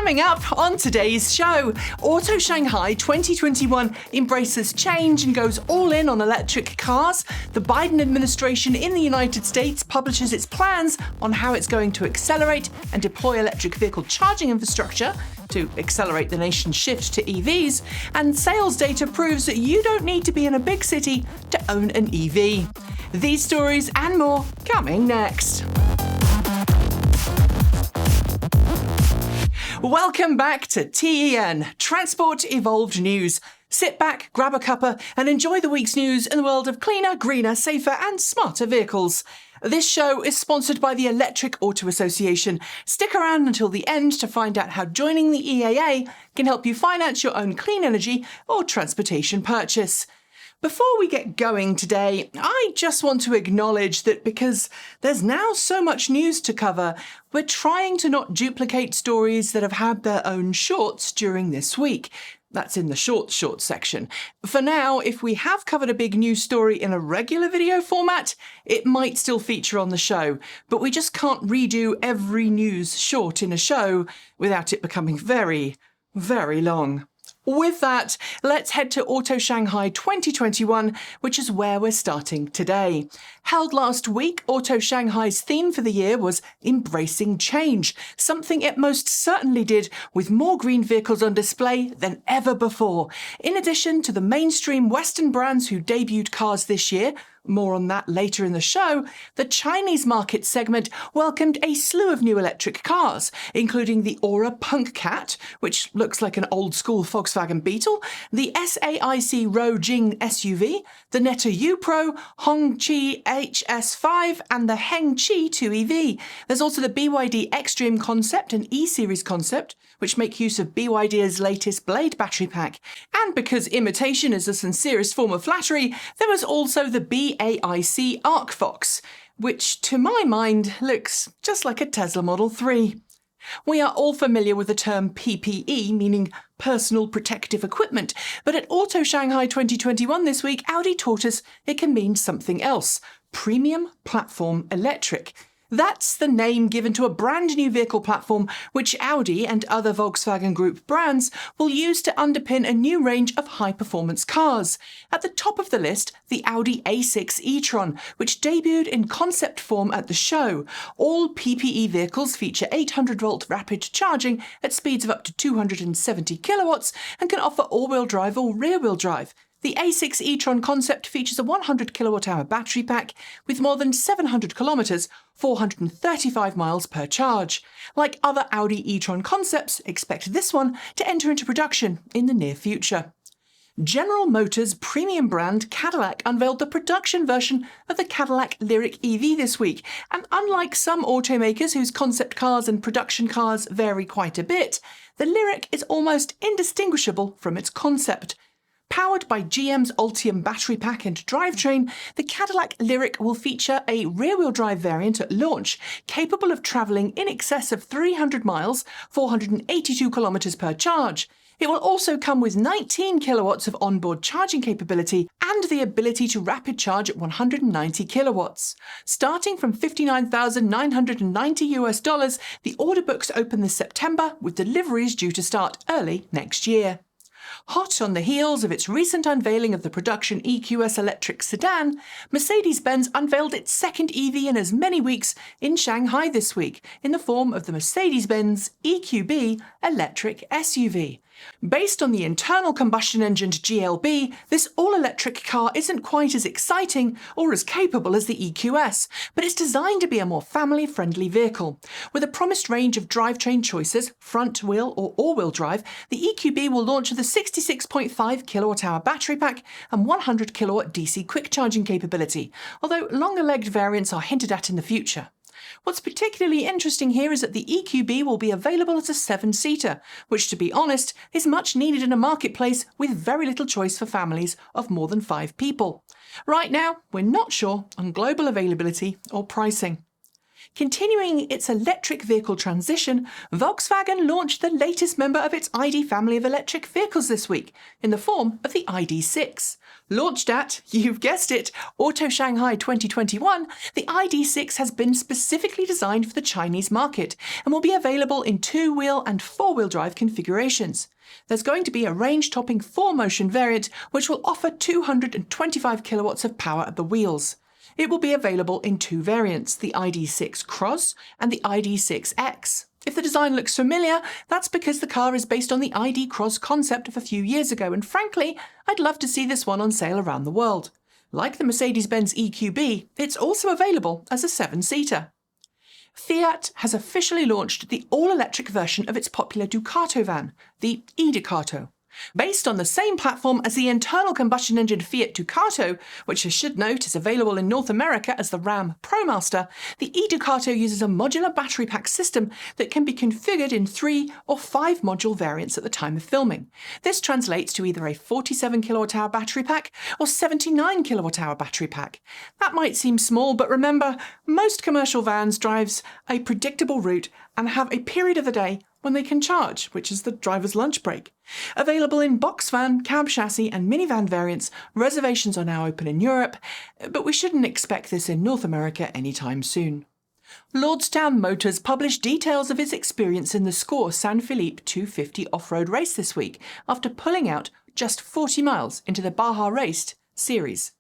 Coming up on today's show, Auto Shanghai 2021 embraces change and goes all in on electric cars. The Biden administration in the United States publishes its plans on how it's going to accelerate and deploy electric vehicle charging infrastructure to accelerate the nation's shift to EVs. And sales data proves that you don't need to be in a big city to own an EV. These stories and more coming next. Welcome back to TEN, Transport Evolved News. Sit back, grab a cuppa, and enjoy the week's news in the world of cleaner, greener, safer, and smarter vehicles. This show is sponsored by the Electric Auto Association. Stick around until the end to find out how joining the EAA can help you finance your own clean energy or transportation purchase. Before we get going today, I just want to acknowledge that because there's now so much news to cover, we're trying to not duplicate stories that have had their own shorts during this week. That's in the short section. For now, if we have covered a big news story in a regular video format, it might still feature on the show, but we just can't redo every news short in a show without it becoming very, very long. With that, let's head to Auto Shanghai 2021, which is where we're starting today. Held last week, Auto Shanghai's theme for the year was Embracing Change, something it most certainly did with more green vehicles on display than ever before. In addition to the mainstream Western brands who debuted cars this year, more on that later in the show, the Chinese market segment welcomed a slew of new electric cars, including the Aura Punk Cat, which looks like an old-school Volkswagen Beetle, the SAIC Rojing SUV, the Neta U Pro, Hongqi HS5, and the Hengqi 2EV. There's also the BYD Xtreme concept and E-Series concept, which make use of BYD's latest Blade battery pack. And because imitation is the sincerest form of flattery, there was also the BAIC ArcFox, which to my mind looks just like a Tesla Model 3. We are all familiar with the term PPE, meaning personal protective equipment, but at Auto Shanghai 2021 this week, Audi taught us it can mean something else: premium platform electric. That's the name given to a brand new vehicle platform which Audi and other Volkswagen Group brands will use to underpin a new range of high-performance cars. At the top of the list, the Audi A6 e-tron, which debuted in concept form at the show. All PPE vehicles feature 800-volt rapid charging at speeds of up to 270 kilowatts and can offer all-wheel drive or rear-wheel drive. The A6 e-tron concept features a 100 kilowatt-hour battery pack with more than 700 kilometers, 435 miles per charge. Like other Audi e-tron concepts, expect this one to enter into production in the near future. General Motors' premium brand Cadillac unveiled the production version of the Cadillac Lyriq EV this week, and unlike some automakers whose concept cars and production cars vary quite a bit, the Lyriq is almost indistinguishable from its concept. Powered by GM's Ultium battery pack and drivetrain, the Cadillac Lyriq will feature a rear-wheel drive variant at launch, capable of travelling in excess of 300 miles, 482 kilometers per charge. It will also come with 19 kilowatts of onboard charging capability and the ability to rapid charge at 190 kilowatts. Starting from $59,990 the order books open this September, with deliveries due to start early next year. Hot on the heels of its recent unveiling of the production EQS electric sedan, Mercedes-Benz unveiled its second EV in as many weeks in Shanghai this week, in the form of the Mercedes-Benz EQB electric SUV. Based on the internal combustion engined GLB, this all-electric car isn't quite as exciting or as capable as the EQS, but it's designed to be a more family-friendly vehicle. With a promised range of drivetrain choices, front-wheel or all-wheel drive, the EQB will launch with a 66.5 kilowatt-hour battery pack and 100 kilowatt DC quick charging capability, although longer-legged variants are hinted at in the future. What's particularly interesting here is that the EQB will be available as a 7-seater, which, to be honest, is much needed in a marketplace with very little choice for families of more than 5 people. Right now, we're not sure on global availability or pricing. Continuing its electric vehicle transition, Volkswagen launched the latest member of its ID family of electric vehicles this week, in the form of the ID.6. Launched at, you've guessed it, Auto Shanghai 2021, the ID.6 has been specifically designed for the Chinese market and will be available in two-wheel and four-wheel drive configurations. There's going to be a range-topping 4Motion variant which will offer 225 kilowatts of power at the wheels. It will be available in two variants, the ID.6 Cross and the ID.6X. If the design looks familiar, that's because the car is based on the ID Cross concept of a few years ago, and frankly, I'd love to see this one on sale around the world. Like the Mercedes-Benz EQB, it's also available as a 7-seater. Fiat has officially launched the all-electric version of its popular Ducato van, the e-Ducato. Based on the same platform as the internal combustion engine Fiat Ducato, which I should note is available in North America as the Ram ProMaster, the e-Ducato uses a modular battery pack system that can be configured in 3 or 5 module variants at the time of filming. This translates to either a 47 kWh battery pack or 79 kWh battery pack. That might seem small, but remember, most commercial vans drive a predictable route and have a period of the day when they can charge, which is the driver's lunch break. Available in box van, cab chassis and minivan variants, reservations are now open in Europe, but we shouldn't expect this in North America anytime soon. Lordstown Motors published details of its experience in the Score San Felipe 250 off-road race this week, after pulling out just 40 miles into the Baja Raced series.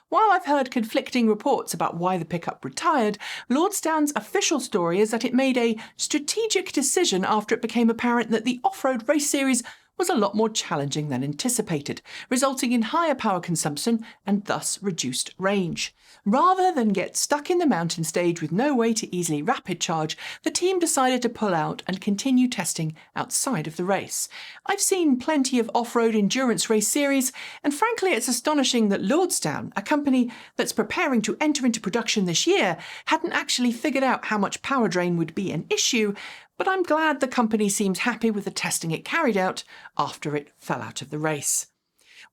While I've heard conflicting reports about why the pickup retired, Lordstown's official story is that it made a strategic decision after it became apparent that the off-road race series was a lot more challenging than anticipated, resulting in higher power consumption and thus reduced range. Rather than get stuck in the mountain stage with no way to easily rapid charge, the team decided to pull out and continue testing outside of the race. I've seen plenty of off-road endurance race series, and frankly it's astonishing that Lordstown, a company that's preparing to enter into production this year, hadn't actually figured out how much power drain would be an issue, but I'm glad the company seems happy with the testing it carried out after it fell out of the race.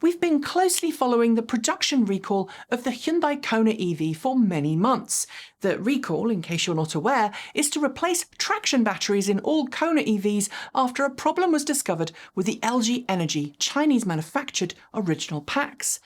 We've been closely following the production recall of the Hyundai Kona EV for many months. The recall, in case you're not aware, is to replace traction batteries in all Kona EVs after a problem was discovered with the LG Energy Chinese-manufactured original packs.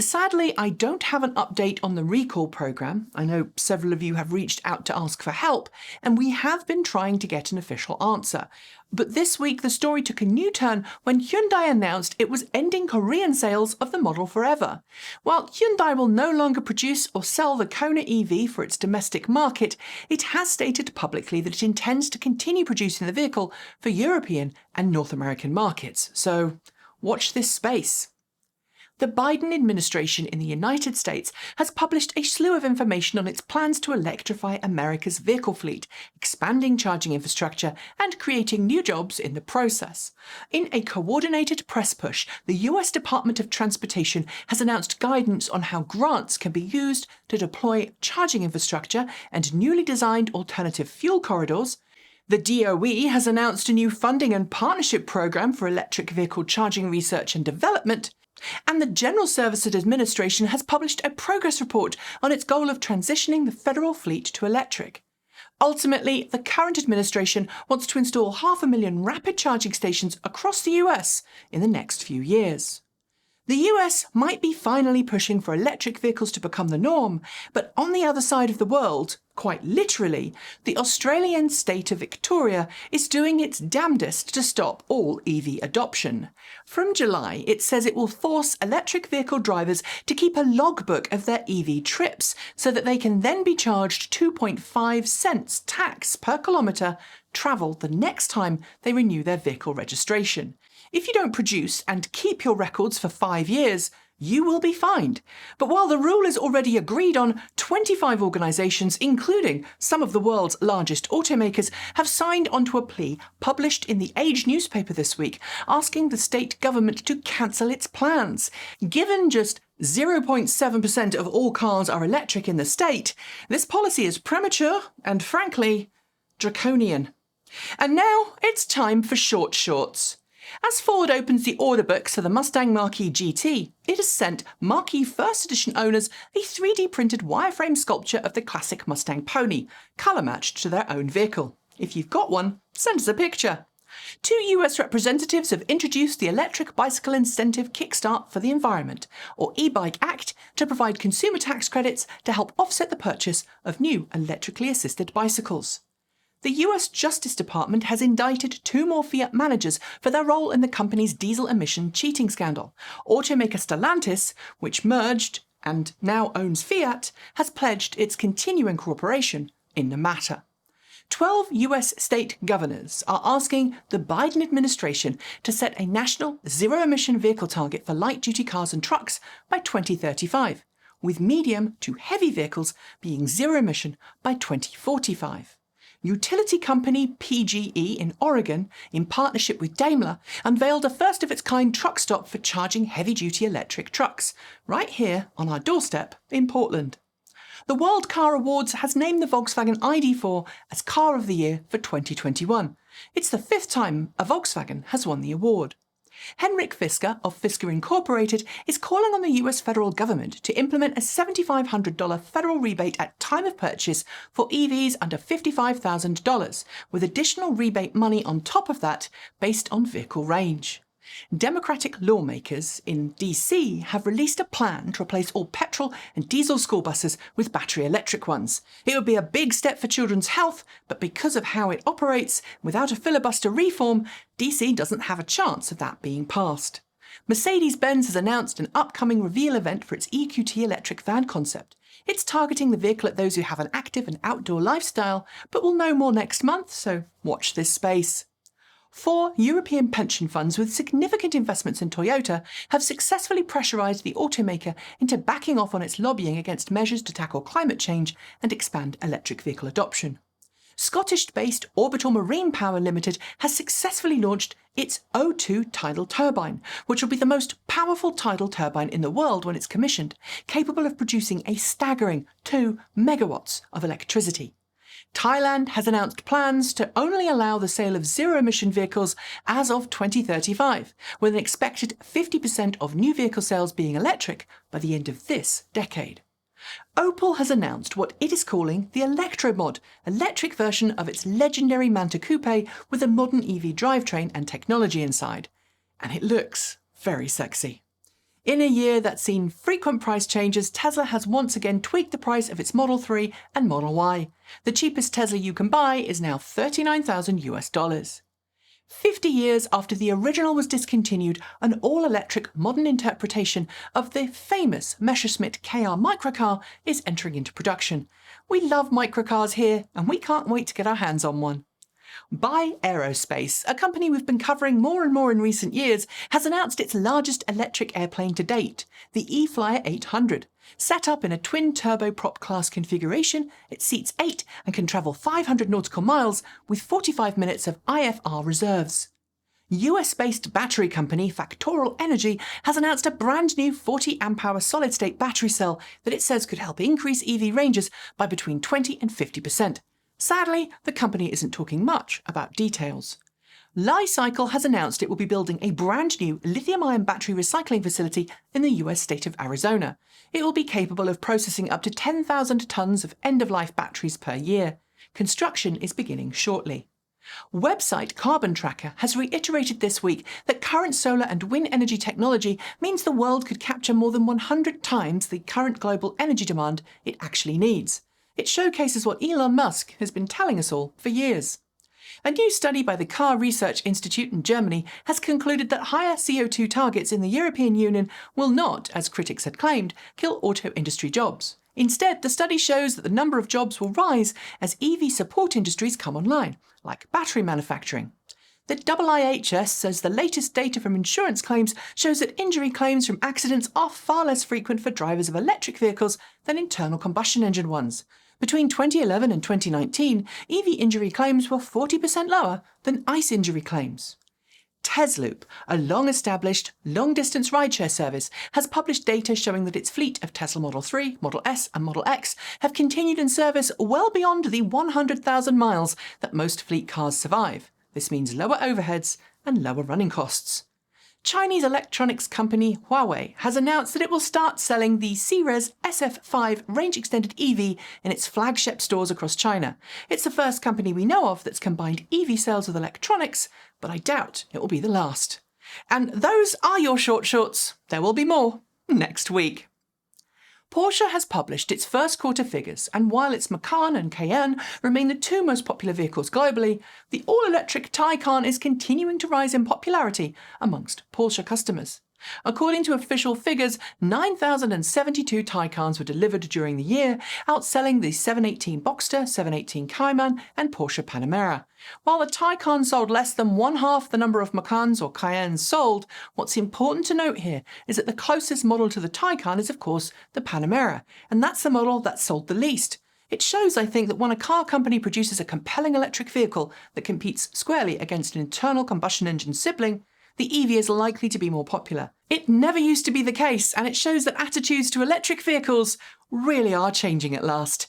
Sadly, I don't have an update on the recall program. I know several of you have reached out to ask for help, and we have been trying to get an official answer. But this week, the story took a new turn when Hyundai announced it was ending Korean sales of the model forever. While Hyundai will no longer produce or sell the Kona EV for its domestic market, it has stated publicly that it intends to continue producing the vehicle for European and North American markets. So, watch this space. The Biden administration in the United States has published a slew of information on its plans to electrify America's vehicle fleet, expanding charging infrastructure and creating new jobs in the process. In a coordinated press push, the US Department of Transportation has announced guidance on how grants can be used to deploy charging infrastructure and newly designed alternative fuel corridors. The DOE has announced a new funding and partnership program for electric vehicle charging research and development. And the General Services Administration has published a progress report on its goal of transitioning the federal fleet to electric. Ultimately, the current administration wants to install 500,000 rapid charging stations across the US in the next few years. The US might be finally pushing for electric vehicles to become the norm, but on the other side of the world, quite literally, the Australian state of Victoria is doing its damnedest to stop all EV adoption. From July, it says it will force electric vehicle drivers to keep a logbook of their EV trips so that they can then be charged 2.5 cents tax per kilometre travelled the next time they renew their vehicle registration. If you don't produce and keep your records for 5 years, you will be fined. But while the rule is already agreed on, 25 organisations, including some of the world's largest automakers, have signed onto a plea published in the Age newspaper this week, asking the state government to cancel its plans. Given just 0.7% of all cars are electric in the state, this policy is premature and, frankly, draconian. And now it's time for short shorts. As Ford opens the order books for the Mustang Mach E GT, it has sent Mach E First Edition owners a 3D printed wireframe sculpture of the classic Mustang pony, colour matched to their own vehicle. If you've got one, send us a picture. Two US representatives have introduced the Electric Bicycle Incentive Kickstart for the Environment, or e-Bike Act, to provide consumer tax credits to help offset the purchase of new electrically assisted bicycles. The US Justice Department has indicted two more Fiat managers for their role in the company's diesel emission cheating scandal. Automaker Stellantis, which merged and now owns Fiat, has pledged its continuing cooperation in the matter. 12 US state governors are asking the Biden administration to set a national zero-emission vehicle target for light-duty cars and trucks by 2035, with medium to heavy vehicles being zero-emission by 2045. Utility company PGE in Oregon, in partnership with Daimler, unveiled a first-of-its-kind truck stop for charging heavy-duty electric trucks, right here on our doorstep in Portland. The World Car Awards has named the Volkswagen ID.4 as Car of the Year for 2021. It's the 5th time a Volkswagen has won the award. Henrik Fisker of Fisker Incorporated is calling on the US federal government to implement a $7,500 federal rebate at time of purchase for EVs under $55,000, with additional rebate money on top of that based on vehicle range. Democratic lawmakers in DC have released a plan to replace all petrol and diesel school buses with battery electric ones. It would be a big step for children's health, but because of how it operates, without a filibuster reform, DC doesn't have a chance of that being passed. Mercedes-Benz has announced an upcoming reveal event for its EQT electric van concept. It's targeting the vehicle at those who have an active and outdoor lifestyle, but we'll know more next month, so watch this space. 4 European pension funds with significant investments in Toyota have successfully pressurised the automaker into backing off on its lobbying against measures to tackle climate change and expand electric vehicle adoption. Scottish-based Orbital Marine Power Limited has successfully launched its O2 tidal turbine, which will be the most powerful tidal turbine in the world when it's commissioned, capable of producing a staggering 2 megawatts of electricity. Thailand has announced plans to only allow the sale of zero-emission vehicles as of 2035, with an expected 50% of new vehicle sales being electric by the end of this decade. Opel has announced what it is calling the Electromod, electric version of its legendary Manta coupe with a modern EV drivetrain and technology inside. And it looks very sexy. In a year that's seen frequent price changes, Tesla has once again tweaked the price of its Model 3 and Model Y. The cheapest Tesla you can buy is now $39,000. 50 years after the original was discontinued, an all-electric modern interpretation of the famous Messerschmitt KR microcar is entering into production. We love microcars here, and we can't wait to get our hands on one. Buy Aerospace, a company we've been covering more and more in recent years, has announced its largest electric airplane to date, the E-Flyer 800. Set up in a twin turboprop class configuration, it seats 8 and can travel 500 nautical miles with 45 minutes of IFR reserves. US-based battery company Factorial Energy has announced a brand new 40 amp-hour solid-state battery cell that it says could help increase EV ranges by between 20 and 50%. Sadly, the company isn't talking much about details. Li-Cycle has announced it will be building a brand new lithium-ion battery recycling facility in the US state of Arizona. It will be capable of processing up to 10,000 tons of end-of-life batteries per year. Construction is beginning shortly. Website Carbon Tracker has reiterated this week that current solar and wind energy technology means the world could capture more than 100 times the current global energy demand it actually needs. It showcases what Elon Musk has been telling us all for years. A new study by the Car Research Institute in Germany has concluded that higher CO2 targets in the European Union will not, as critics had claimed, kill auto industry jobs. Instead, the study shows that the number of jobs will rise as EV support industries come online, like battery manufacturing. The IIHS says the latest data from insurance claims shows that injury claims from accidents are far less frequent for drivers of electric vehicles than internal combustion engine ones. Between 2011 and 2019, EV injury claims were 40% lower than ICE injury claims. Tesloop, a long-established, long-distance rideshare service, has published data showing that its fleet of Tesla Model 3, Model S and Model X have continued in service well beyond the 100,000 miles that most fleet cars survive. This means lower overheads and lower running costs. Chinese electronics company Huawei has announced that it will start selling the Ceres SF5 range-extended EV in its flagship stores across China. It's the first company we know of that's combined EV sales with electronics but I doubt it will be the last. And those are your short shorts. There will be more next week. Porsche has published its first quarter figures, and while its Macan and Cayenne remain the two most popular vehicles globally, the all-electric Taycan is continuing to rise in popularity amongst Porsche customers. According to official figures, 9,072 Taycans were delivered during the year, outselling the 718 Boxster, 718 Cayman and Porsche Panamera. While the Taycan sold less than one-half the number of Macans or Cayennes sold, what's important to note here is that the closest model to the Taycan is, of course, the Panamera, and that's the model that sold the least. It shows, I think, that when a car company produces a compelling electric vehicle that competes squarely against an internal combustion engine sibling, the EV is likely to be more popular. It never used to be the case, and it shows that attitudes to electric vehicles really are changing at last.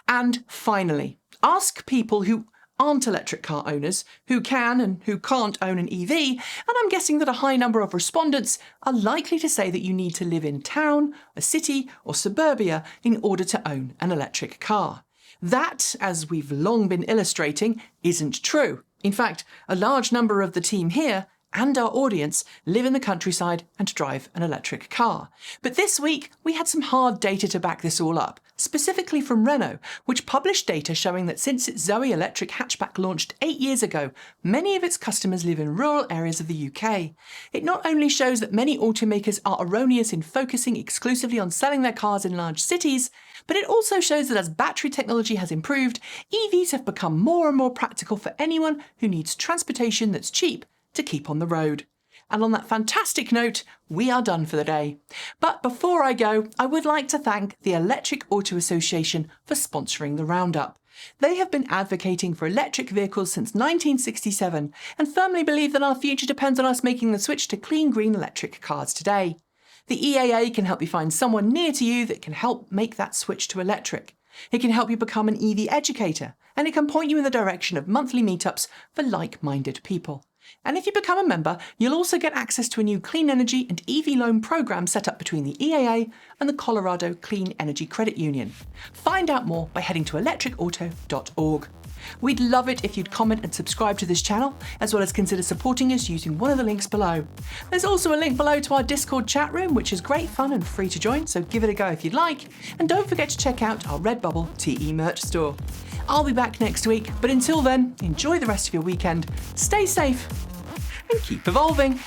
And finally, ask people who aren't electric car owners, who can and who can't own an EV, and I'm guessing that a high number of respondents are likely to say that you need to live in town, a city, or suburbia in order to own an electric car. That, as we've long been illustrating, isn't true. In fact, a large number of the team here and our audience live in the countryside and drive an electric car. But this week, we had some hard data to back this all up, specifically from Renault, which published data showing that since its Zoe electric hatchback launched 8 years ago, many of its customers live in rural areas of the UK. It not only shows that many automakers are erroneous in focusing exclusively on selling their cars in large cities, but it also shows that as battery technology has improved, EVs have become more and more practical for anyone who needs transportation that's cheap to keep on the road. And on that fantastic note, we are done for the day. But before I go, I would like to thank the Electric Auto Association for sponsoring the roundup. They have been advocating for electric vehicles since 1967 and firmly believe that our future depends on us making the switch to clean green electric cars today. The EAA can help you find someone near to you that can help make that switch to electric. It can help you become an EV educator, and it can point you in the direction of monthly meetups for like-minded people. And if you become a member, you'll also get access to a new clean energy and EV loan program set up between the EAA and the Colorado Clean Energy Credit Union. Find out more by heading to electricauto.org. We'd love it if you'd comment and subscribe to this channel, as well as consider supporting us using one of the links below. There's also a link below to our Discord chat room, which is great fun and free to join, so give it a go if you'd like. And don't forget to check out our Redbubble TE merch store. I'll be back next week, but until then, enjoy the rest of your weekend, stay safe, and keep evolving.